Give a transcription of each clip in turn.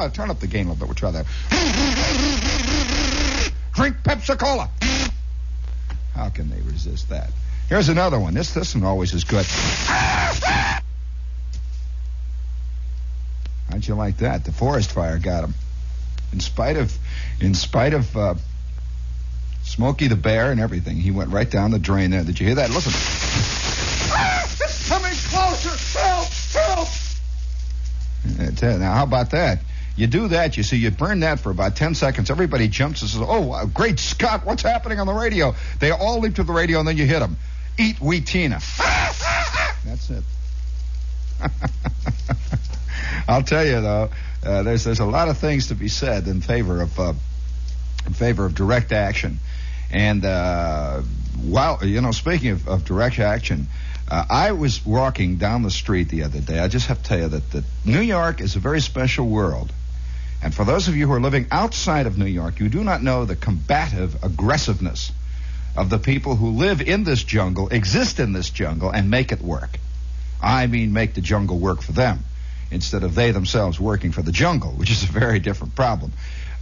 up the gain a little bit. We'll try that. Drink Pepsi-Cola. How can they resist that? Here's another one. This one always is good. How'd you like that? The forest fire got him. In spite of Smokey the Bear and everything, he went right down the drain there. Did you hear that? Listen. It's coming closer. Help! Now, how about that? You do that, you see, you burn that for about 10 seconds. Everybody jumps and says, oh, great Scott, what's happening on the radio? They all leap to the radio, and then you hit them. Eat Wheatina. That's it. I'll tell you, though, there's a lot of things to be said in favor of direct action. And, speaking of direct action, I was walking down the street the other day. I just have to tell you that New York is a very special world. And for those of you who are living outside of New York, you do not know the combative aggressiveness of the people who live in this jungle, exist in this jungle, and make it work. I mean, make the jungle work for them, instead of they themselves working for the jungle, which is a very different problem.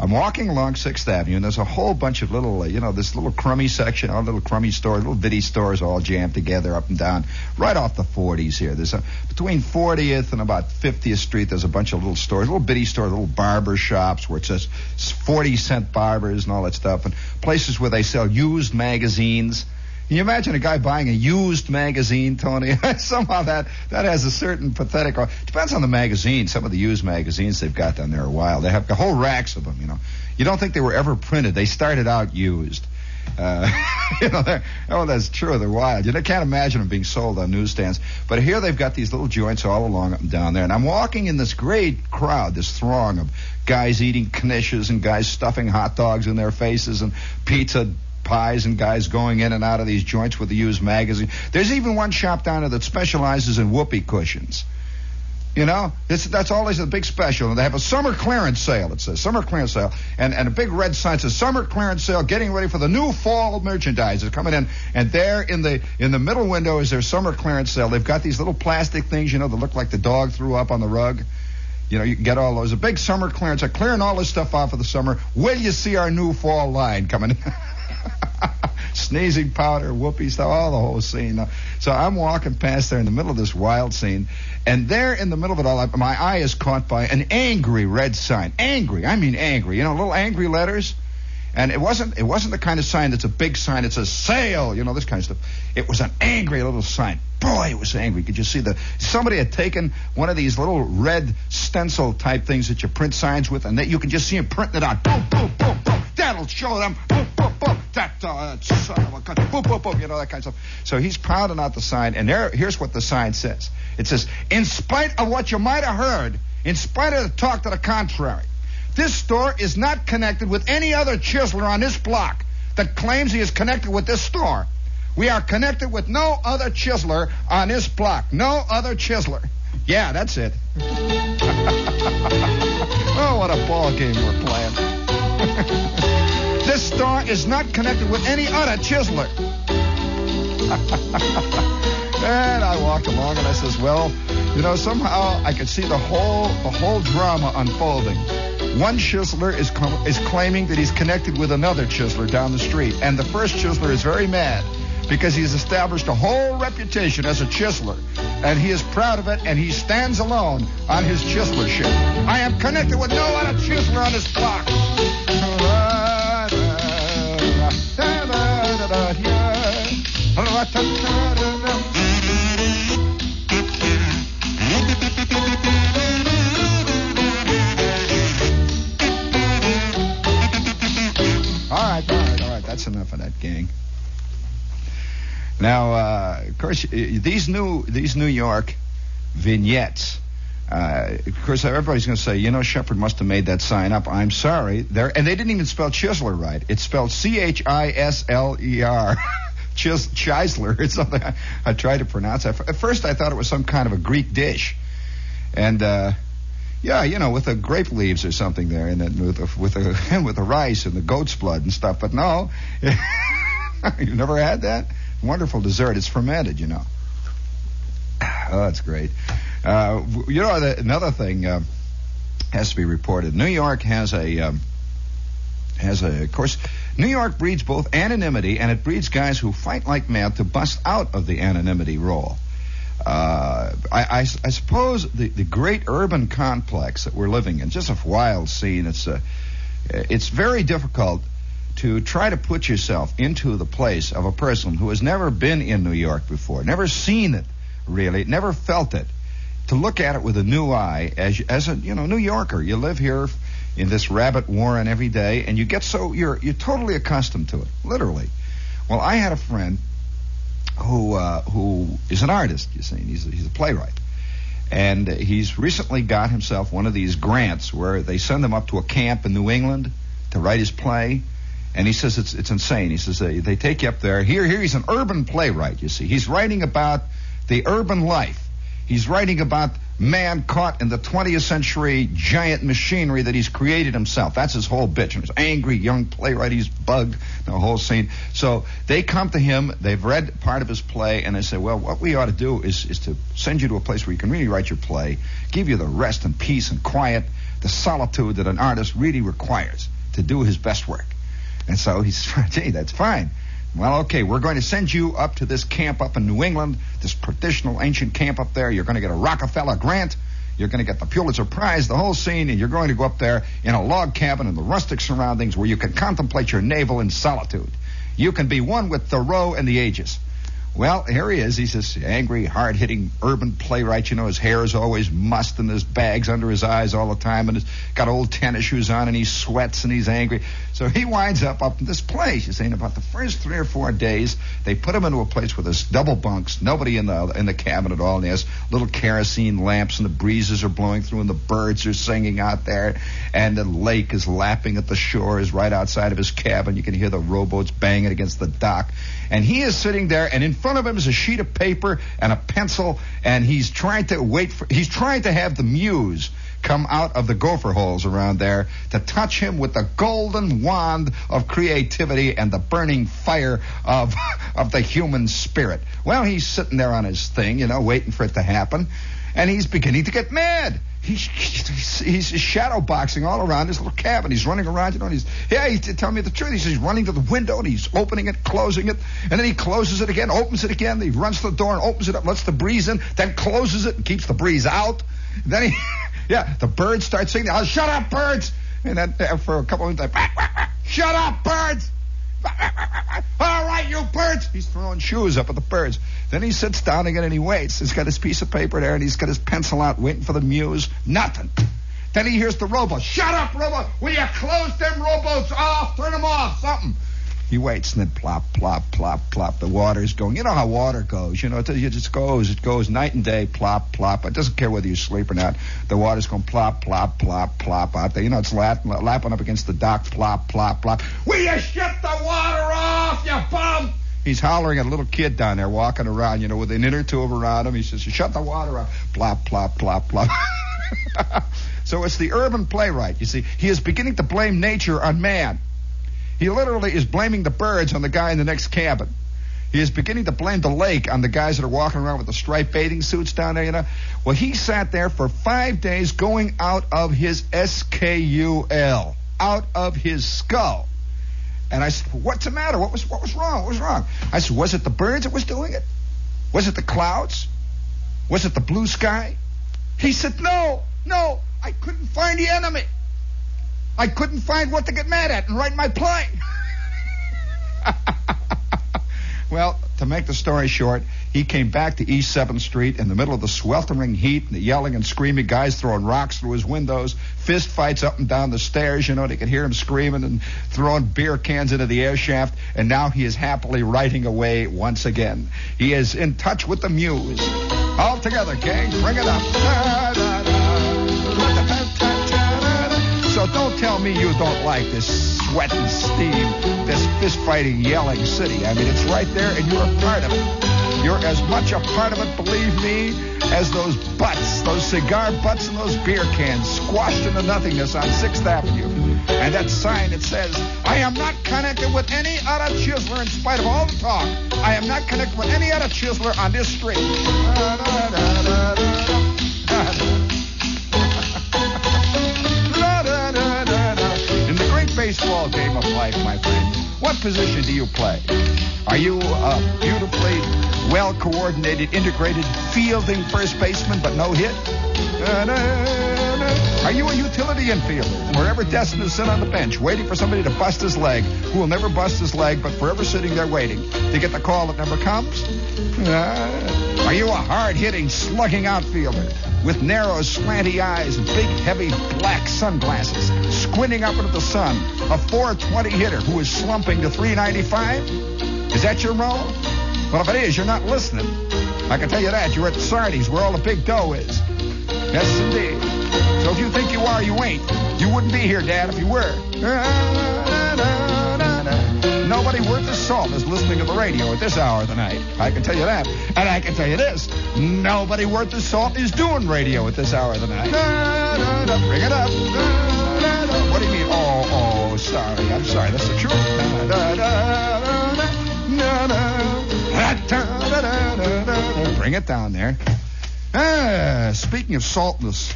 I'm walking along 6th Avenue, and there's a whole bunch of little, this little crummy section, all little crummy stores, little bitty stores all jammed together up and down, right off the 40s here. There's between 40th and about 50th Street, there's a bunch of little stores, little bitty stores, little barber shops where it says 40-cent barbers and all that stuff, and places where they sell used magazines. Can you imagine a guy buying a used magazine, Tony? Somehow that has a certain pathetic... Depends on the magazine. Some of the used magazines they've got down there a while. They have whole racks of them, You don't think they were ever printed. They started out used. That's true. They're wild. You can't imagine them being sold on newsstands. But here they've got these little joints all along up and down there. And I'm walking in this great crowd, this throng of guys eating knishes and guys stuffing hot dogs in their faces and pizza pies and guys going in and out of these joints with the used magazine. There's even one shop down there that specializes in whoopee cushions. That's always a big special. And they have a summer clearance sale. It says summer clearance sale, and a big red sign says summer clearance sale, getting ready for the new fall merchandise. It's coming in, and there in the middle window is their summer clearance sale. They've got these little plastic things, that look like the dog threw up on the rug. You can get all those. A big summer clearance. They're clearing all this stuff off for the summer. Will you see our new fall line coming in? Sneezing powder, whoopee stuff, all the whole scene. So I'm walking past there in the middle of this wild scene, and there in the middle of it all, my eye is caught by an angry red sign. Angry, I mean angry. Little angry letters. And it wasn't the kind of sign that's a big sign. It says sale, this kind of stuff. It was an angry little sign. Boy, it was angry. Could you see somebody had taken one of these little red stencil type things that you print signs with, and that you can just see him printing it out. Boom, boom, boom, boom. That'll show them. Boom, boom, boom. That son of a gun. Boom, boom, boom. That kind of stuff. So he's pounding out the sign, and here's what the sign says. It says, in spite of what you might have heard, in spite of the talk to the contrary, this store is not connected with any other chiseler on this block that claims he is connected with this store. We are connected with no other chiseler on this block. No other chiseler. Yeah, that's it. Oh, what a ball game we're playing. This store is not connected with any other chiseler. And I walked along and I says, well, somehow I could see the whole drama unfolding. One chiseler is claiming that he's connected with another chiseler down the street, and the first chiseler is very mad because he's established a whole reputation as a chiseler, and he is proud of it, and he stands alone on his chiselership. I am connected with no other chiseler on this block. All right. That's enough of that, gang. Now, of course, these New York vignettes. Of course, everybody's going to say, Shepard must have made that sign up. I'm sorry. And they didn't even spell Chisler right. It's spelled Chisler. Chisler. It's something I tried to pronounce. At first, I thought it was some kind of a Greek dish. And, with the grape leaves or something there, and then with the rice and the goat's blood and stuff. But no, you've never had that? Wonderful dessert. It's fermented, Oh, that's great. Another thing. has to be reported. New York of course, New York breeds both anonymity and it breeds guys who fight like mad to bust out of the anonymity role. I suppose the great urban complex that we're living in, just a wild scene. It's very difficult to try to put yourself into the place of a person who has never been in New York before, never seen it really, never felt it, to look at it with a new eye as a New Yorker. You live here in this rabbit warren every day, and you're totally accustomed to it, literally. Well, I had a friend who is an artist, you see. He's a playwright. And he's recently got himself one of these grants where they send him up to a camp in New England to write his play. And he says it's insane. He says they take you up there. Here he's an urban playwright, you see. He's writing about the urban life. He's writing about man caught in the 20th century giant machinery that he's created himself. That's his whole bitch. And he's angry young playwright. He's bugged, the whole scene. So they come to him. They've read part of his play, and they say, well, what we ought to do is to send you to a place where you can really write your play, give you the rest and peace and quiet, the solitude that an artist really requires to do his best work. And so he says, gee, that's fine. Well, okay, we're going to send you up to this camp up in New England, this traditional ancient camp up there. You're going to get a Rockefeller grant. You're going to get the Pulitzer Prize, the whole scene, and you're going to go up there in a log cabin in the rustic surroundings where you can contemplate your navel in solitude. You can be one with Thoreau and the ages. Well, here he is. He's this angry, hard-hitting urban playwright. His hair is always mussed and there's bags under his eyes all the time, and he's got old tennis shoes on, and he sweats and he's angry. So he winds up in this place. You see, in about the first 3 or 4 days, they put him into a place where there's double bunks, nobody in the cabin at all, and he has little kerosene lamps, and the breezes are blowing through, and the birds are singing out there, and the lake is lapping at the shore, is right outside of his cabin. You can hear the rowboats banging against the dock. And he is sitting there, and in front of him is a sheet of paper and a pencil, and he's trying to have the muse come out of the gopher holes around there to touch him with the golden wand of creativity and the burning fire of the human spirit. Well, he's sitting there on his thing, waiting for it to happen, and he's beginning to get mad. He's shadow boxing all around his little cabin. He's running around, and he's tell me the truth. He says he's running to the window, and he's opening it, closing it, and then he closes it again, opens it again. He runs to the door and opens it up, lets the breeze in, then closes it and keeps the breeze out. Then the birds start singing. Oh, shut up, birds! And then for a couple of minutes, shut up, birds! All right, you birds! He's throwing shoes up at the birds. Then he sits down again and he waits. He's got his piece of paper there and he's got his pencil out waiting for the muse. Nothing. Then he hears the rowboat. Shut up, rowboat! Will you close them rowboats off? Turn them off, something. He waits and then plop, plop, plop, plop. The water's going. You know how water goes. It just goes. It goes night and day, plop, plop. It doesn't care whether you sleep or not. The water's going plop, plop, plop, plop out there. It's lapping up against the dock, plop, plop, plop. Will you shut the water off, you bum? He's hollering at a little kid down there walking around, with an inch or two around him. He says, shut the water off. Plop, plop, plop, plop. So it's the urban playwright, you see. He is beginning to blame nature on man. He literally is blaming the birds on the guy in the next cabin. He is beginning to blame the lake on the guys that are walking around with the striped bathing suits down there, Well, he sat there for 5 days going out of his SKUL, out of his skull. And I said, what's the matter? What was wrong? What was wrong? I said, was it the birds that was doing it? Was it the clouds? Was it the blue sky? He said, no, I couldn't find the enemy. I couldn't find what to get mad at and write my play. Well, to make the story short, he came back to East 7th Street in the middle of the sweltering heat, and the yelling and screaming, guys throwing rocks through his windows, fist fights up and down the stairs, they could hear him screaming and throwing beer cans into the air shaft, and now he is happily writing away once again. He is in touch with the muse. All together, gang, bring it up. So don't tell me you don't like this sweat and steam, this fist-fighting, yelling city. It's right there, and you're a part of it. You're as much a part of it, believe me, as those butts, those cigar butts and those beer cans squashed into nothingness on 6th Avenue. And that sign that says, I am not connected with any other chiseler in spite of all the talk. I am not connected with any other chiseler on this street. baseball game of life, my friend. What position do you play? Are you a beautifully well-coordinated, integrated fielding first baseman but no hit? Are you a utility infielder, forever destined to sit on the bench, waiting for somebody to bust his leg, who will never bust his leg, but forever sitting there waiting to get the call that never comes? Are you a hard-hitting, slugging outfielder with narrow, slanty eyes and big, heavy black sunglasses, squinting up into the sun, a 420 hitter who is slumping to 395? Is that your role? Well, if it is, you're not listening. I can tell you that. You're at Sardi's, where all the big dough is. Yes, indeed. So if you think you are, you ain't. You wouldn't be here, Dad, if you were. Nobody worth his salt is listening to the radio at this hour of the night. I can tell you that. And I can tell you this. Nobody worth his salt is doing radio at this hour of the night. Bring it up. What do you mean? Oh, sorry. I'm sorry. That's the truth. Bring it down there. Speaking of saltness.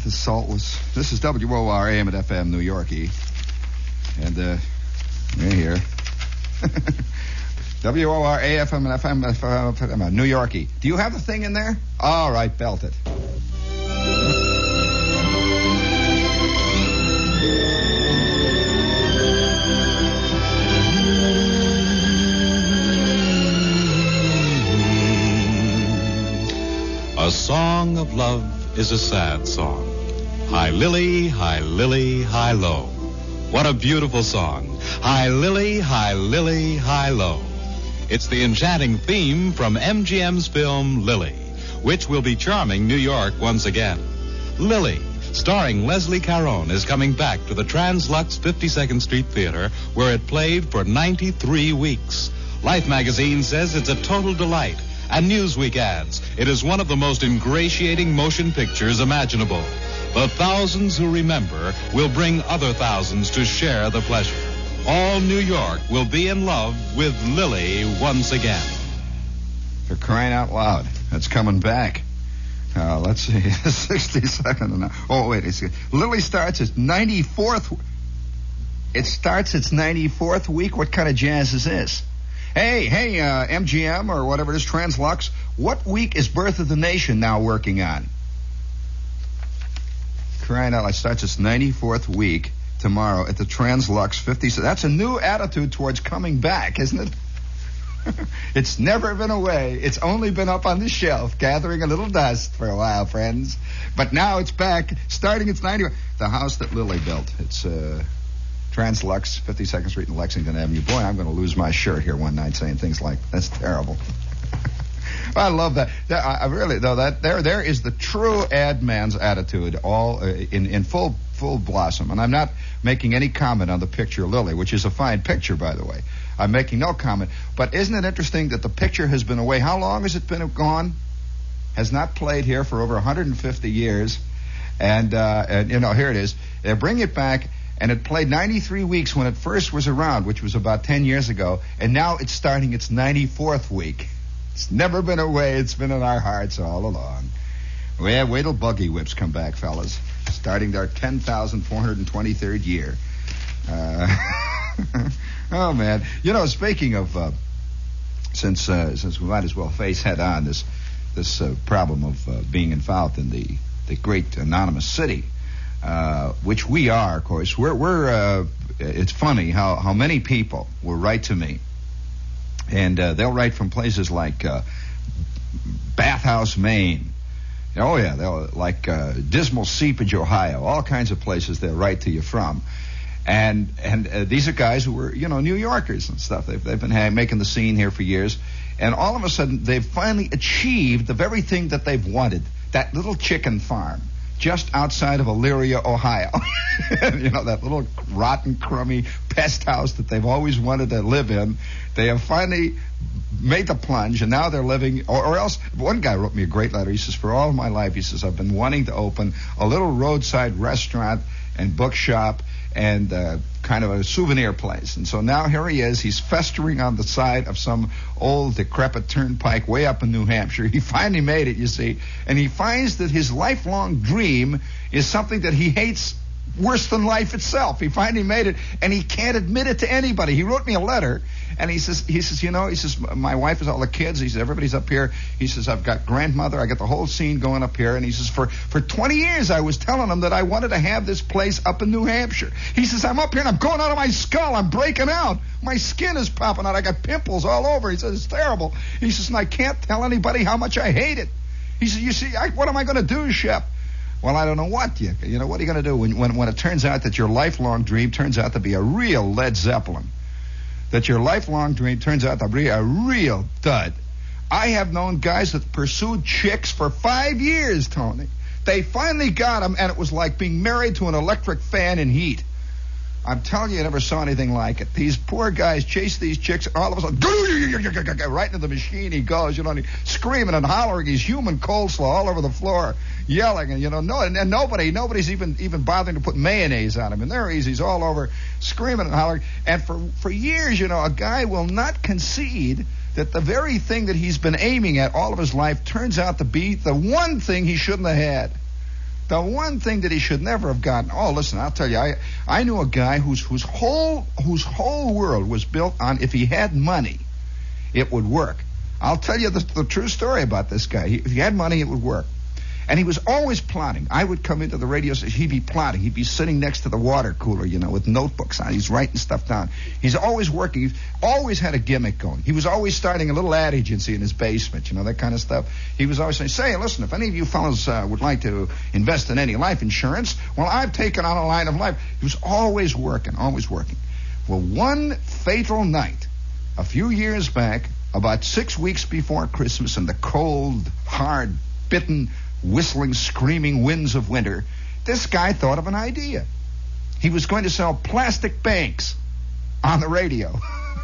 The saltless. This is WOR AM at FM New Yorkie. And, right here. WOR AFM and FM New Yorkie. Do you have the thing in there? All right, belt it. A song of love is a sad song. High lily, high lily, high low. What a beautiful song. High lily, high lily, high low. It's the enchanting theme from MGM's film Lily, which will be charming New York once again. Lily, starring Leslie Caron, is coming back to the Translux 52nd Street Theater, where it played for 93 weeks. Life magazine says it's a total delight. And Newsweek adds, it is one of the most ingratiating motion pictures imaginable. The thousands who remember will bring other thousands to share the pleasure. All New York will be in love with Lily once again. For crying out loud. That's coming back. Let's see. 62nd. Oh, wait. Lily starts its 94th. It starts its 94th week? What kind of jazz is this? Hey, MGM or whatever it is, Translux, what week is Birth of the Nation now working on? Crying out loud, starts its 94th week tomorrow at the Translux 50. That's a new attitude towards coming back, isn't it? It's never been away. It's only been up on the shelf, gathering a little dust for a while, friends. But now it's back, starting its 90th. The house that Lily built. It's Translux, 52nd Street and Lexington Avenue. Boy, I'm going to lose my shirt here one night saying things like, that's terrible. I love that. I really, though, that there is the true ad man's attitude, all in full blossom. And I'm not making any comment on the picture Lily, which is a fine picture, by the way. I'm making no comment. But isn't it interesting that the picture has been away? How long has it been gone? Has not played here for over 150 years. And here it is. They bring it back. And it played 93 weeks when it first was around, which was about 10 years ago. And now it's starting its 94th week. It's never been away. It's been in our hearts all along. Well, wait till Buggy Whips come back, fellas. Starting their 10,423rd year. Oh, man. You know, speaking of, since we might as well face head on this problem of being involved in the great anonymous city, which we are, of course. We're it's funny how many people will write to me, and they'll write from places like Bathhouse, Maine. Oh yeah, they'll like Dismal Seepage, Ohio. All kinds of places they'll write to you from, and these are guys who were New Yorkers and stuff. They've been making the scene here for years, and all of a sudden they've finally achieved the very thing that they've wanted. That little chicken farm just outside of Elyria, Ohio. That little rotten, crummy pest house that they've always wanted to live in. They have finally made the plunge, and now they're living, or else, one guy wrote me a great letter. He says, for all of my life, he says, I've been wanting to open a little roadside restaurant and bookshop and kind of a souvenir place. And so now here he is. He's festering on the side of some old decrepit turnpike way up in New Hampshire. He finally made it, you see. And he finds that his lifelong dream is something that he hates worse than life itself. He finally made it, and he can't admit it to anybody. He wrote me a letter, and he says, my wife is all the kids. He says, everybody's up here. He says, I've got grandmother. I got the whole scene going up here. And he says, for 20 years, I was telling him that I wanted to have this place up in New Hampshire. He says, I'm up here, and I'm going out of my skull. I'm breaking out. My skin is popping out. I got pimples all over. He says, it's terrible. He says, and I can't tell anybody how much I hate it. He says, you see, what am I going to do, Shep? Well, I don't know what. What are you going to do when it turns out that your lifelong dream turns out to be a real Led Zeppelin? That your lifelong dream turns out to be a real dud. I have known guys that pursued chicks for 5 years, Tony. They finally got them, and it was like being married to an electric fan in heat. I'm telling you, I never saw anything like it. These poor guys chase these chicks, and all of a sudden, right into the machine he goes, and he's screaming and hollering. He's human coleslaw all over the floor, yelling, and nobody's even bothering to put mayonnaise on him. And there he is, he's all over screaming and hollering. And for years, a guy will not concede that the very thing that he's been aiming at all of his life turns out to be the one thing he shouldn't have had. The one thing that he should never have gotten. Oh, listen, I'll tell you, I knew a guy whose whole world was built on if he had money, it would work. I'll tell you the true story about this guy. If he had money, it would work. And he was always plotting. I would come into the radio station. He'd be plotting. He'd be sitting next to the water cooler, with notebooks on. He's writing stuff down. He's always working. He's always had a gimmick going. He was always starting a little ad agency in his basement, that kind of stuff. He was always saying, say, listen, if any of you fellas would like to invest in any life insurance, well, I've taken on a line of life. He was always working, always working. Well, one fatal night, a few years back, about 6 weeks before Christmas, in the cold, hard, bitten, whistling, screaming winds of winter, this guy thought of an idea. He was going to sell plastic banks on the radio.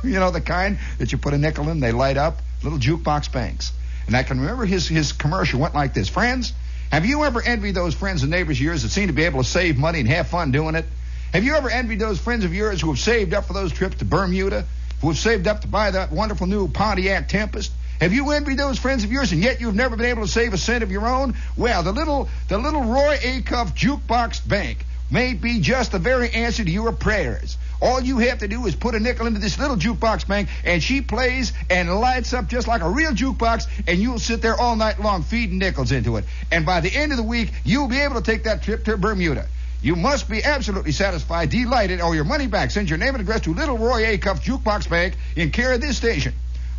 The kind that you put a nickel in, they light up, little jukebox banks. And I can remember his commercial went like this. Friends, have you ever envied those friends and neighbors of yours that seem to be able to save money and have fun doing it? Have you ever envied those friends of yours who have saved up for those trips to Bermuda, who have saved up to buy that wonderful new Pontiac Tempest? Have you envied those friends of yours, and yet you've never been able to save a cent of your own? Well, the little Roy Acuff Jukebox Bank may be just the very answer to your prayers. All you have to do is put a nickel into this little jukebox bank, and she plays and lights up just like a real jukebox, and you'll sit there all night long feeding nickels into it. And by the end of the week, you'll be able to take that trip to Bermuda. You must be absolutely satisfied, delighted, or your money back. Send your name and address to Little Roy Acuff Jukebox Bank in care of this station.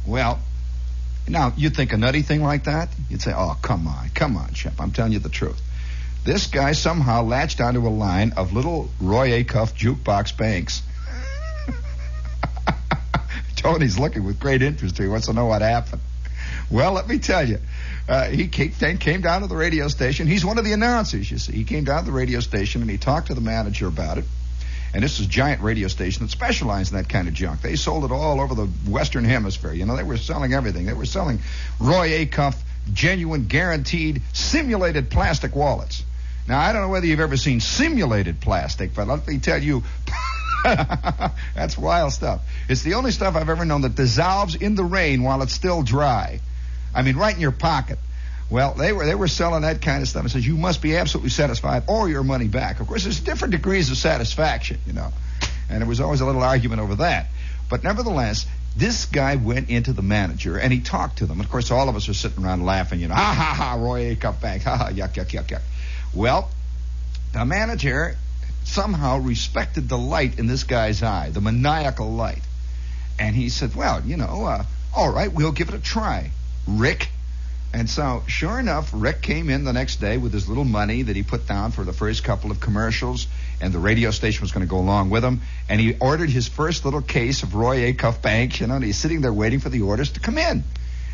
Well, now, you'd think a nutty thing like that? You'd say, oh, come on, Shep, I'm telling you the truth. This guy somehow latched onto a line of Little Roy Acuff Jukebox Banks. Tony's looking with great interest here. He wants to know what happened. Well, let me tell you. He came down to the radio station. He's one of the announcers, you see. He came down to the radio station, and he talked to the manager about it. And this is a giant radio station that specialized in that kind of junk. They sold it all over the Western Hemisphere. They were selling everything. They were selling Roy Acuff, genuine, guaranteed, simulated plastic wallets. Now, I don't know whether you've ever seen simulated plastic, but let me tell you, that's wild stuff. It's the only stuff I've ever known that dissolves in the rain while it's still dry. I mean, right in your pocket. Well, they were selling that kind of stuff. It says you must be absolutely satisfied or your money back. Of course, there's different degrees of satisfaction, and there was always a little argument over that. But nevertheless, this guy went into the manager and he talked to them. Of course, all of us are sitting around laughing, ha ha ha, Roy Acuff Bank, ha ha, yuck, yuck, yuck, yuck. Well, the manager somehow respected the light in this guy's eye, the maniacal light, and he said, well, all right, we'll give it a try, Rick. And so, sure enough, Rick came in the next day with his little money that he put down for the first couple of commercials, and the radio station was going to go along with him, and he ordered his first little case of Roy Acuff Banks, and he's sitting there waiting for the orders to come in.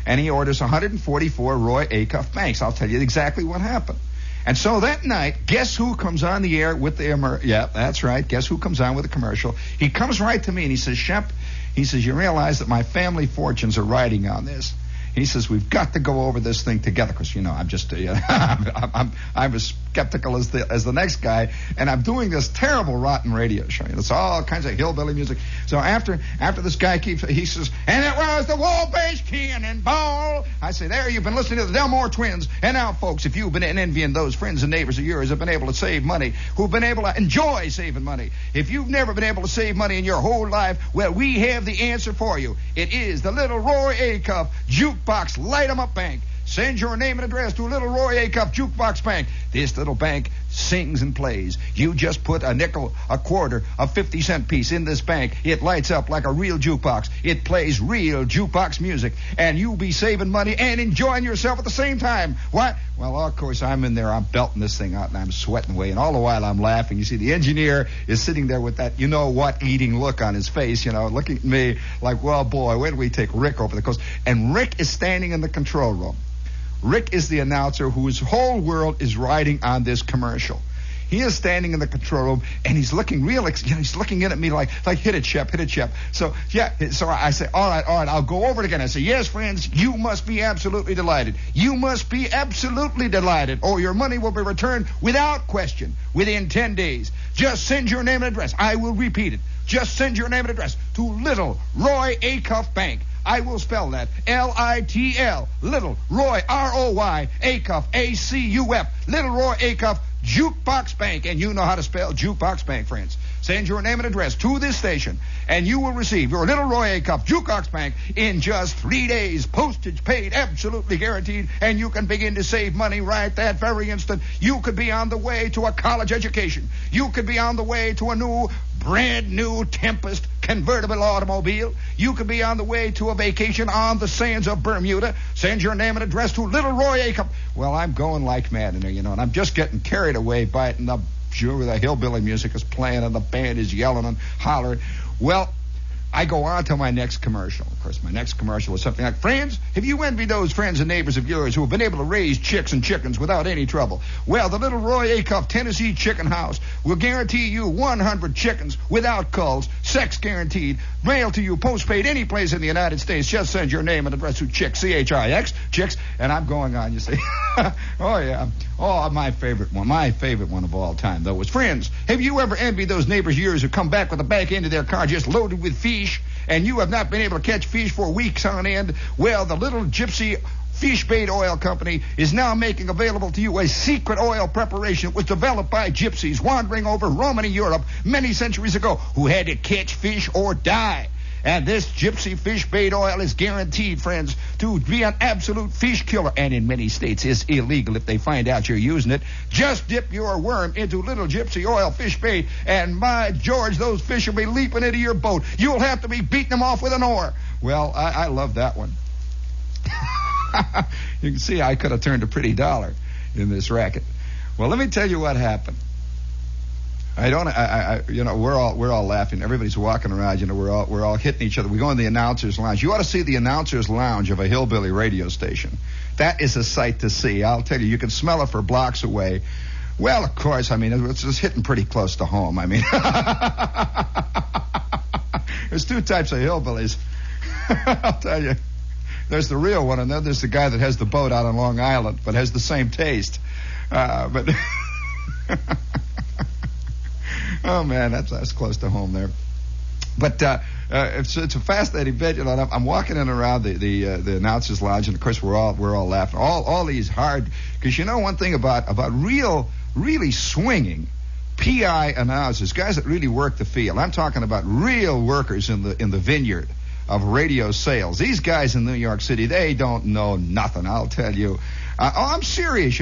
And he orders 144 Roy Acuff Banks. I'll tell you exactly what happened. And so that night, guess who comes on the air with the yeah, that's right, guess who comes on with the commercial? He comes right to me, and he says, Shep, he says, you realize that my family fortunes are riding on this. He says, we've got to go over this thing together because, I'm just, I'm as skeptical as the next guy, and I'm doing this terrible, rotten radio show. It's all kinds of hillbilly music. So after this guy he says, and it was the Wabash Cannonball, I say, there you've been listening to the Delmore Twins. And now, folks, if you've been envying those friends and neighbors of yours who have been able to save money, who've been able to enjoy saving money, if you've never been able to save money in your whole life, well, we have the answer for you. It is the Little Roy Acuff Jukebox Light 'em Up Bank. Send your name and address to Little Roy Acuff Jukebox Bank. This little bank sings and plays. You just put a nickel, a quarter, a 50-cent piece in this bank. It lights up like a real jukebox. It plays real jukebox music. And you'll be saving money and enjoying yourself at the same time. What? Well, of course, I'm in there. I'm belting this thing out, and I'm sweating away. And all the while, I'm laughing. You see, the engineer is sitting there with that you-know-what eating look on his face, looking at me like, well, boy, when do we take Rick over the coast? And Rick is standing in the control room. Rick is the announcer whose whole world is riding on this commercial. He is standing in the control room, and he's looking he's looking in at me like hit it, Shep, hit it, Shep. So I say, all right, I'll go over it again. I say, yes, friends, you must be absolutely delighted. You must be absolutely delighted, or your money will be returned without question within 10 days. Just send your name and address. I will repeat it. Just send your name and address to Little Roy Acuff Bank. I will spell that Little, Little Roy, Roy, Acuff, Acuff, Little Roy Acuff, Jukebox Bank. And you know how to spell Jukebox Bank, friends. Send your name and address to this station, and you will receive your Little Roy Acuff Jukebox Bank in just 3 days. Postage paid, absolutely guaranteed, and you can begin to save money right that very instant. You could be on the way to a college education. You could be on the way to a brand new Tempest convertible automobile. You could be on the way to a vacation on the sands of Bermuda. Send your name and address to Little Roy Acuff. Well, I'm going like mad in there, and I'm just getting carried away by it, and the hillbilly music is playing, and the band is yelling and hollering. Well, I go on to my next commercial. Of course, my next commercial was something like, friends, have you envied those friends and neighbors of yours who have been able to raise chicks and chickens without any trouble? Well, the Little Roy Acuff Tennessee Chicken House will guarantee you 100 chickens without culls, sex guaranteed, mailed to you postpaid any place in the United States. Just send your name and address to Chicks, C-H-I-X, Chicks, and I'm going on, you see. Oh, yeah. Oh, my favorite one of all time, though, was, friends, have you ever envied those neighbors of yours who come back with the back end of their car just loaded with fish, and you have not been able to catch fish for weeks on end? Well, the Little Gypsy Fish Bait Oil Company is now making available to you a secret oil preparation that was developed by gypsies wandering over Romany Europe many centuries ago who had to catch fish or die. And this gypsy fish bait oil is guaranteed, friends, to be an absolute fish killer. And in many states, it's illegal if they find out you're using it. Just dip your worm into Little Gypsy Oil Fish Bait, and by George, those fish will be leaping into your boat. You'll have to be beating them off with an oar. Well, I love that one. You can see I could have turned a pretty dollar in this racket. Well, let me tell you what happened. We're all laughing. Everybody's walking around. We're all hitting each other. We go in the announcer's lounge. You ought to see the announcer's lounge of a hillbilly radio station. That is a sight to see. I'll tell you, you can smell it for blocks away. Well, of course, it's just hitting pretty close to home. There's two types of hillbillies. I'll tell you. There's the real one, and then there's the guy that has the boat out on Long Island, but has the same taste. Oh, man, that's close to home there. But it's a fascinating bit. I'm walking in around the announcer's lounge, and of course we're all laughing. All these hard, because one thing about really swinging PI announcers, guys that really work the field. I'm talking about real workers in the vineyard of radio sales. These guys in New York City, they don't know nothing, I'll tell you. I'm serious,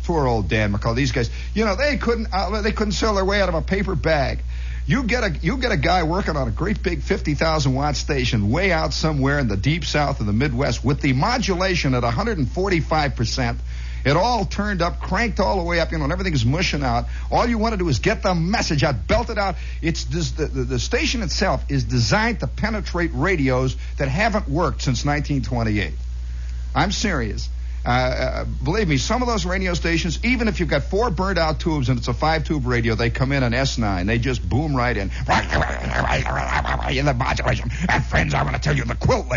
poor old Dan McCall. These guys, they couldn't sell their way out of a paper bag. You get a guy working on a great big 50,000 watt station way out somewhere in the deep south of the Midwest with the modulation at 145%. It all turned up, cranked all the way up, and everything's mushing out. All you want to do is get the message out, belt it out. It's the station itself is designed to penetrate radios that haven't worked since 1928. I'm serious. Believe me, some of those radio stations, even if you've got 4 burned out tubes and it's a 5-tube radio, they come in on S9. They just boom right in. In the modulation. And friends, I want to tell you, the Quilt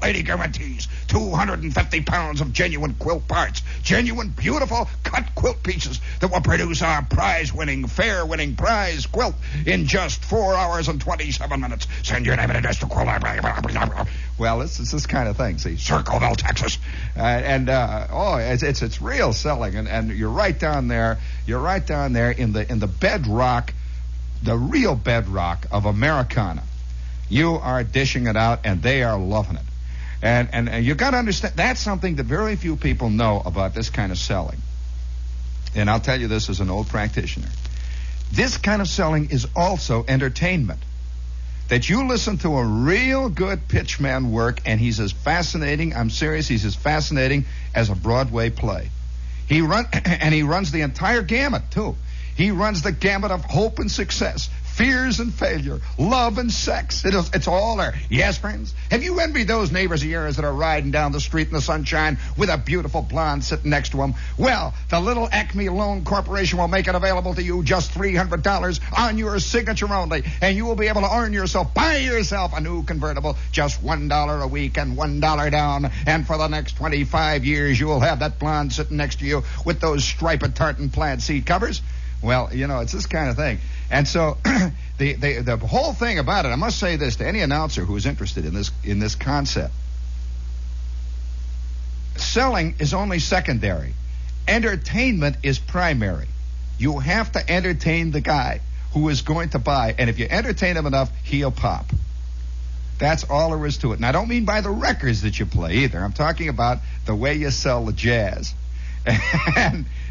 Lady guarantees 250 pounds of genuine quilt parts. Genuine, beautiful, cut quilt pieces that will produce our fair-winning prize quilt in just 4 hours and 27 minutes. Send your name and address to Quilt. Well, it's this kind of thing. See, Circleville, Texas, it's real selling, and you're right down there. You're right down there in the bedrock, the real bedrock of Americana. You are dishing it out, and they are loving it. And you got to understand, that's something that very few people know about this kind of selling. And I'll tell you this as an old practitioner. This kind of selling is also entertainment. That you listen to a real good pitchman work, and he's as fascinating, I'm serious, he's as fascinating as a Broadway play. He runs the entire gamut, too. He runs the gamut of hope and success, fears and failure, love and sex. It's all there. Yes, friends? Have you envied those neighbors of yours that are riding down the street in the sunshine with a beautiful blonde sitting next to them? Well, the little Acme Loan Corporation will make it available to you, just $300 on your signature only, and you will be able to buy yourself a new convertible, just $1 a week and $1 down, and for the next 25 years you will have that blonde sitting next to you with those striped tartan plaid seat covers. Well, it's this kind of thing. And so the whole thing about it, I must say this to any announcer who is interested in this concept. Selling is only secondary. Entertainment is primary. You have to entertain the guy who is going to buy, and if you entertain him enough, he'll pop. That's all there is to it. And I don't mean by the records that you play either. I'm talking about the way you sell the jazz.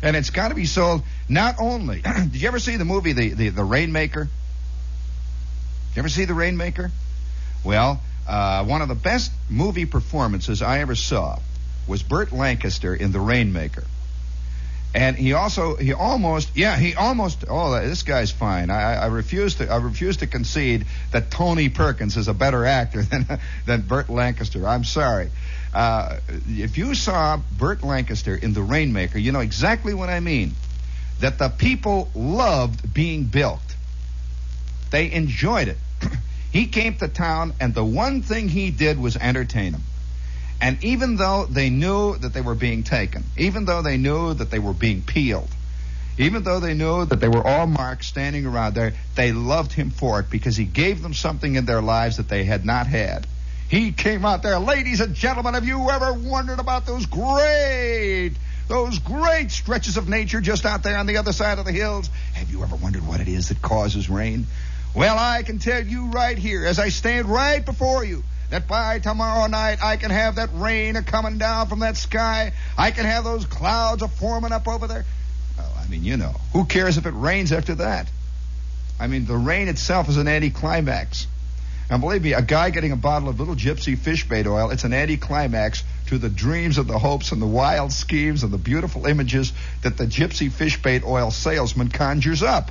And it's got to be sold not only. Did you ever see the movie The Rainmaker? Did you ever see The Rainmaker? Well, one of the best movie performances I ever saw was Burt Lancaster in The Rainmaker. And he almost, this guy's fine. I refuse to concede that Tony Perkins is a better actor than Burt Lancaster. I'm sorry. If you saw Burt Lancaster in The Rainmaker, you know exactly what I mean. That the people loved being bilked. They enjoyed it. He came to town, and the one thing he did was entertain them. And even though they knew that they were being taken, even though they knew that they were being peeled, even though they knew that they were all marks standing around there, they loved him for it because he gave them something in their lives that they had not had. He came out there. Ladies and gentlemen, have you ever wondered about those great stretches of nature just out there on the other side of the hills? Have you ever wondered what it is that causes rain? Well, I can tell you right here, as I stand right before you, that by tomorrow night I can have that rain a-coming down from that sky. I can have those clouds a-forming up over there. Well, I mean, who cares if it rains after that? I mean, the rain itself is an anticlimax. And believe me, a guy getting a bottle of Little Gypsy fish bait oil, it's an anticlimax to the dreams and the hopes and the wild schemes and the beautiful images that the Gypsy fish bait oil salesman conjures up.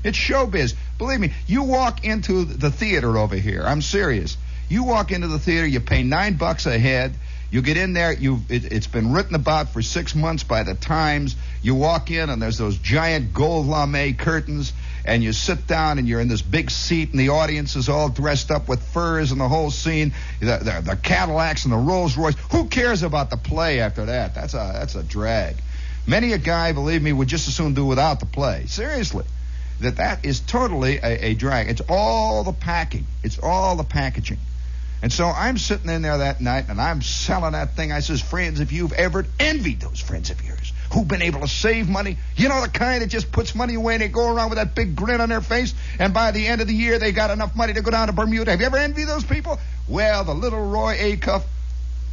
It's showbiz. Believe me, you walk into the theater over here. I'm serious. You walk into the theater, you pay $9 a head. You get in there, it's been written about for 6 months by the Times. You walk in, and there's those giant gold lame curtains, and you sit down, and you're in this big seat, and the audience is all dressed up with furs and the whole scene, the Cadillacs and the Rolls Royce. Who cares about the play after that? That's a drag. Many a guy, believe me, would just as soon do without the play. Seriously. That is totally a drag. It's all the packing. It's all the packaging. And so I'm sitting in there that night, and I'm selling that thing. I says, friends, if you've ever envied those friends of yours who've been able to save money, the kind that just puts money away and they go around with that big grin on their face, and by the end of the year they got enough money to go down to Bermuda. Have you ever envied those people? Well, the little Roy Acuff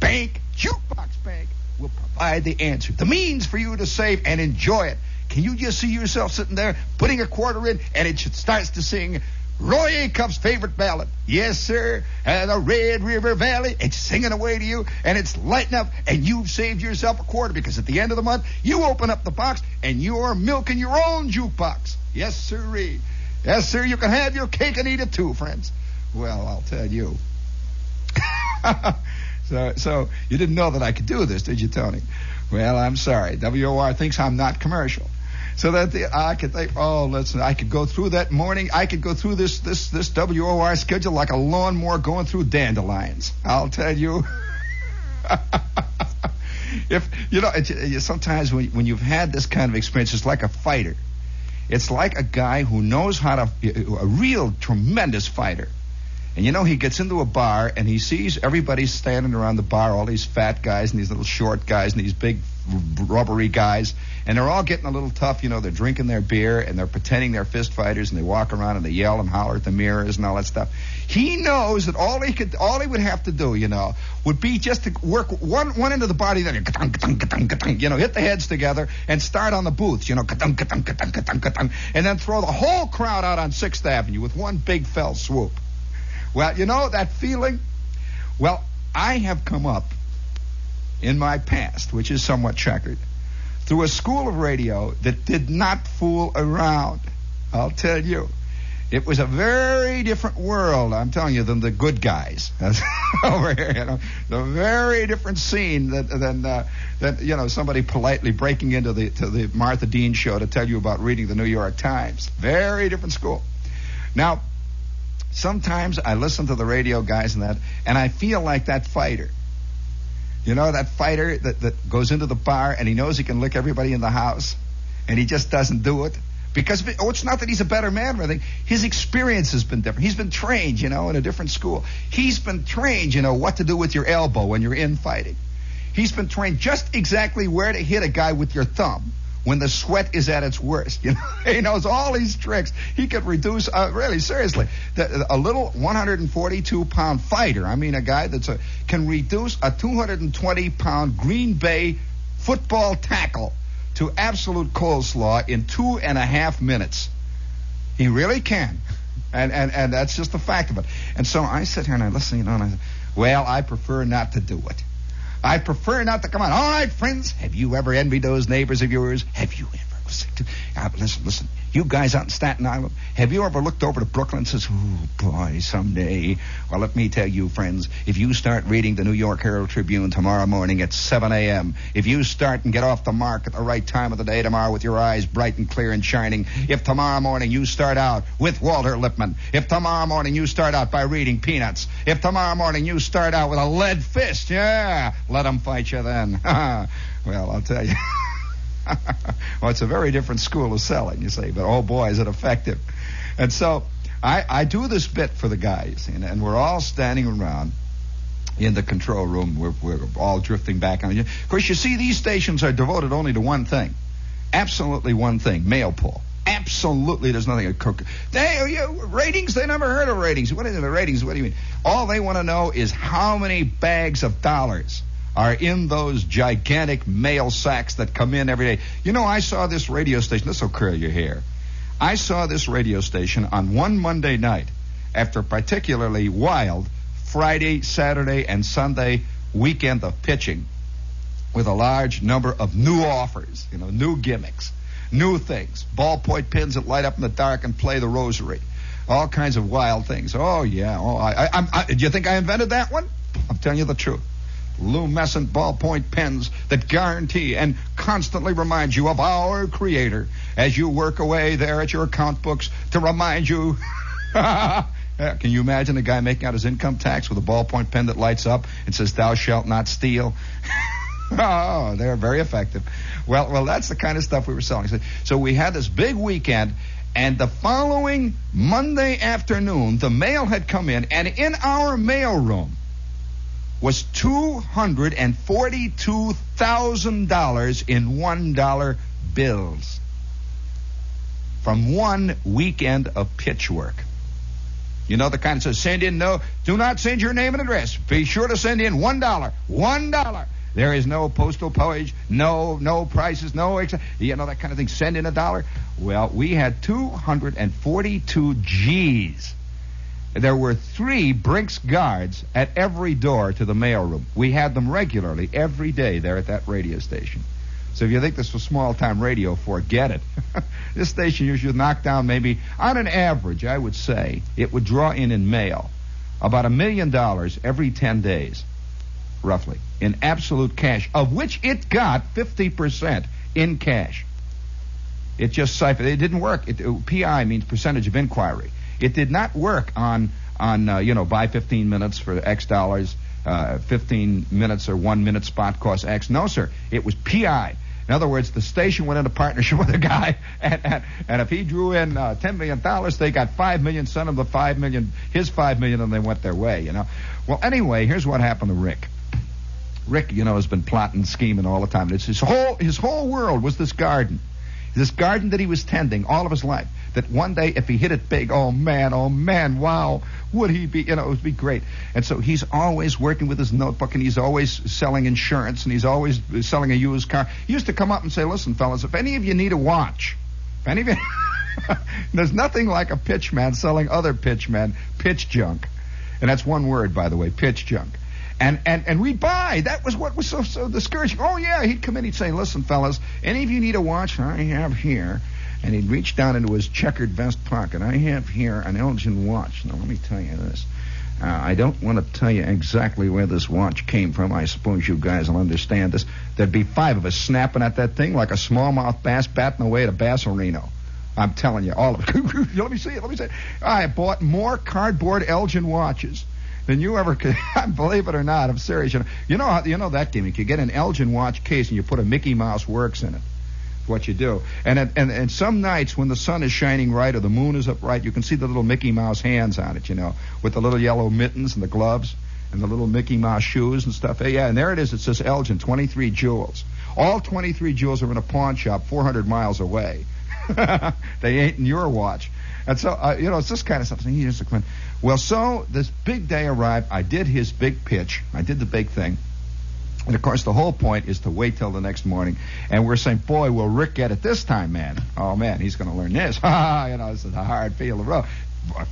Bank, Jukebox Bank, will provide the answer, the means for you to save and enjoy it. Can you just see yourself sitting there, putting a quarter in, and it starts to sing Roy Acuff's favorite ballad? Yes, sir, the Red River Valley. It's singing away to you, and it's lighting up, and you've saved yourself a quarter, because at the end of the month, you open up the box, and you're milking your own jukebox. Yes, sirree. Yes, sir, you can have your cake and eat it too, friends. Well, I'll tell you. So you didn't know that I could do this, did you, Tony? Well, I'm sorry. WOR thinks I'm not commercial. So that I could think, listen, I could go through that morning. I could go through this WOR schedule like a lawnmower going through dandelions. I'll tell you. Sometimes when you've had this kind of experience, it's like a fighter. It's like a guy who knows how to, a real tremendous fighter. And he gets into a bar and he sees everybody standing around the bar, all these fat guys and these little short guys and these big rubbery guys, and they're all getting a little tough. They're drinking their beer and they're pretending they're fist fighters, and they walk around and they yell and holler at the mirrors and all that stuff. He knows that all he would have to do, would be just to work one end of the body, then hit the heads together and start on the booths, and then throw the whole crowd out on 6th Avenue with one big fell swoop. Well, that feeling? Well, I have come up in my past, which is somewhat checkered, through a school of radio that did not fool around. I'll tell you. It was a very different world, I'm telling you, than the good guys over here. The very different scene than somebody politely breaking into the Martha Dean show to tell you about reading the New York Times. Very different school. Now, sometimes I listen to the radio guys and I feel like that fighter. That fighter that goes into the bar and he knows he can lick everybody in the house, and he just doesn't do it. Because it's not that he's a better man or anything. His experience has been different. He's been trained, in a different school. He's been trained, what to do with your elbow when you're infighting. He's been trained just exactly where to hit a guy with your thumb when the sweat is at its worst. He knows all these tricks. He could reduce, really, seriously, a little 142-pound fighter, a guy that can reduce a 220-pound Green Bay football tackle to absolute coleslaw in 2.5 minutes. He really can. And that's just the fact of it. And so I sit here and I listen, and I say, well, I prefer not to do it. I prefer not to come on. All right, friends, have you ever envied those neighbors of yours? Have you ever listen, you guys out in Staten Island, have you ever looked over to Brooklyn and says, oh, boy, someday? Well, let me tell you, friends, if you start reading the New York Herald Tribune tomorrow morning at 7 a.m., if you start and get off the mark at the right time of the day tomorrow with your eyes bright and clear and shining, if tomorrow morning you start out with Walter Lippmann, if tomorrow morning you start out by reading Peanuts, if tomorrow morning you start out with a lead fist, yeah, let them fight you then. Well, I'll tell you. Well, it's a very different school of selling, you see, but oh boy, is it effective. And so I do this bit for the guys, and we're all standing around in the control room. We're all drifting back on. Of course, you see, these stations are devoted only to one thing, absolutely one thing: mail pull. Absolutely, there's nothing. Ratings? They never heard of ratings. What are the ratings? What do you mean? All they want to know is how many bags of dollars are in those gigantic mail sacks that come in every day. I saw this radio station. This will curl your hair. I saw this radio station on one Monday night after a particularly wild Friday, Saturday, and Sunday weekend of pitching with a large number of new offers, new gimmicks, new things, ballpoint pens that light up in the dark and play the rosary, all kinds of wild things. Oh, yeah. Do you think I invented that one? I'm telling you the truth. Lumescent ballpoint pens that guarantee and constantly remind you of our Creator as you work away there at your account books to remind you. Can you imagine a guy making out his income tax with a ballpoint pen that lights up and says, "Thou shalt not steal"? Oh, they're very effective. Well, that's the kind of stuff we were selling. So we had this big weekend, and the following Monday afternoon, the mail had come in, and in our mail room was $242,000 in $1 bills from one weekend of pitch work. The kind that says, do not send your name and address. Be sure to send in $1. $1. There is no postal page, no prices, that kind of thing. Send in $1. Well, we had 242 G's. There were 3 Brinks guards at every door to the mailroom. We had them regularly every day there at that radio station. So if you think this was small-time radio, forget it. This station usually knocked down maybe, on an average, I would say, it would draw in mail about $1 million every 10 days, roughly, in absolute cash, of which it got 50% in cash. It just siphoned. It didn't work. PI means percentage of inquiry. It did not work on buy 15 minutes for X dollars, 15 minutes or 1 minute spot costs X. No, sir. It was PI. In other words, the station went into partnership with a guy, and if he drew in $10 million, they got $5 million, sent him the $5 million, his $5 million, and they went their way, you know. Well, anyway, here's what happened to Rick. Rick, you know, has been plotting, scheming all the time. It's his whole world was this garden that he was tending all of his life. That one day, if he hit it big, oh man, wow, would he be? You know, it would be great. And so he's always working with his notebook, and he's always selling insurance, and he's always selling a used car. He used to come up and say, "Listen, fellas, if any of you need a watch, if any of you, there's nothing like a pitchman selling other pitchmen pitch junk." And that's one word, by the way, pitch junk. And we'd buy. That was what was so discouraging. Oh, yeah, he'd come in, he'd say, "Listen, fellas, any of you need a watch? I have here." And he'd reach down into his checkered vest pocket. "I have here an Elgin watch. Now, let me tell you this. I don't want to tell you exactly where this watch came from. I suppose you guys will understand this. There'd be 5 of us snapping at that thing like a smallmouth bass batting away at a basserino. I'm telling you, all of it." Let me see it. I bought more cardboard Elgin watches than you ever could. Believe it or not, I'm serious. You know that gimmick. You get an Elgin watch case and you put a Mickey Mouse Works in it. That's what you do. And some nights when the sun is shining right or the moon is up right, you can see the little Mickey Mouse hands on it, you know, with the little yellow mittens and the gloves and the little Mickey Mouse shoes and stuff. Hey, yeah, and there it is. It says Elgin, 23 jewels. All 23 jewels are in a pawn shop 400 miles away. They ain't in your watch. And so, it's this kind of stuff. He used to come in. Well, so this big day arrived. I did his big pitch. I did the big thing. And, of course, the whole point is to wait till the next morning. And we're saying, boy, will Rick get it this time, man. Oh, man, he's going to learn this. This is a hard field of road.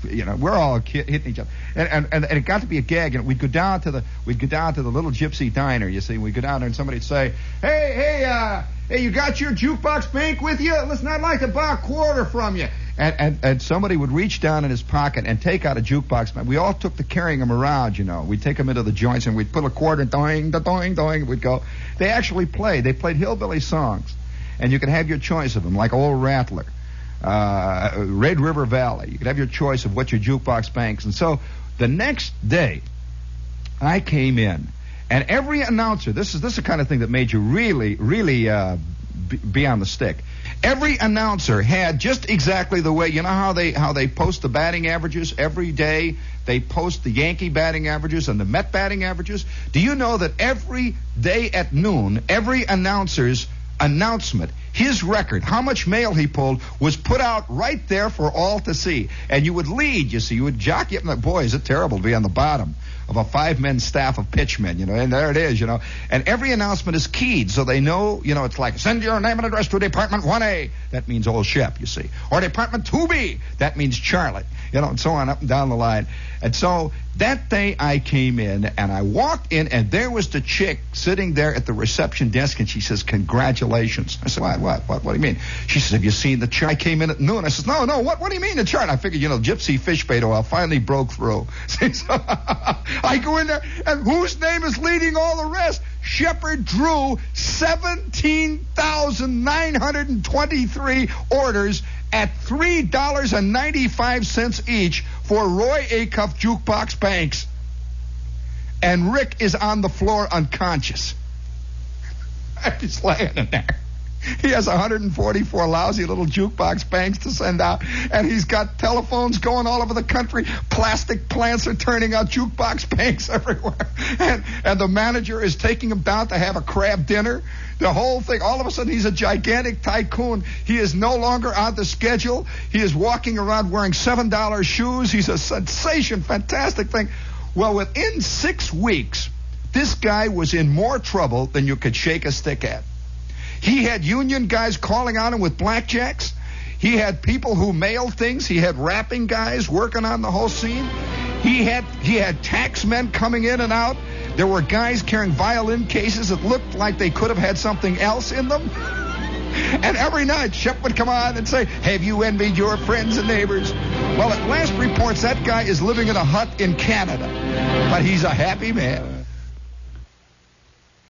We're all hitting each other. And it got to be a gag. And we'd go down to the little gypsy diner, you see. We'd go down there and somebody'd say, Hey, you got your jukebox bank with you? Listen, I'd like to buy a quarter from you. And somebody would reach down in his pocket and take out a jukebox bank. We all took to carrying them around, you know. We'd take them into the joints and we'd put a quarter, doing, doing, doing. We'd go. They actually played. They played hillbilly songs. And you could have your choice of them, like Old Rattler, Red River Valley. You could have your choice of what your jukebox banks. And so the next day, I came in. And every announcer, this is the kind of thing that made you really, really be on the stick. Every announcer had just exactly the way, you know how they post the batting averages every day? They post the Yankee batting averages and the Met batting averages. Do you know that every day at noon, every announcer's announcement, his record, how much mail he pulled, was put out right there for all to see. And you would lead, you see, you would jockey up, and boy, is it terrible to be on the bottom of a 5-man staff of pitchmen, and there it is, And every announcement is keyed, so they know, it's like, send your name and address to Department 1A. That means Old Shep, you see. Or Department 2B. That means Charlotte, and so on up and down the line. And so that day I came in, and I walked in, and there was the chick sitting there at the reception desk, and she says, "Congratulations." I said, What do you mean? She says, "Have you seen the chart? I came in at noon." I said, No, what do you mean the chart? I figured, Gypsy fish bait oil finally broke through. So I go in there, and whose name is leading all the rest? Shepard drew 17,923 orders at $3.95 each for Roy Acuff jukebox banks. And Rick is on the floor unconscious. He's laying in there. He has 144 lousy little jukebox banks to send out, and he's got telephones going all over the country. Plastic plants are turning out jukebox banks everywhere. And the manager is taking him down to have a crab dinner. The whole thing, all of a sudden, he's a gigantic tycoon. He is no longer on the schedule. He is walking around wearing $7 shoes. He's a sensation, fantastic thing. Well, within 6 weeks, this guy was in more trouble than you could shake a stick at. He had union guys calling on him with blackjacks. He had people who mailed things. He had rapping guys working on the whole scene. He had tax men coming in and out. There were guys carrying violin cases that looked like they could have had something else in them. And every night, Shep would come on and say, "Have you envied your friends and neighbors?" Well, at last reports, that guy is living in a hut in Canada. But he's a happy man.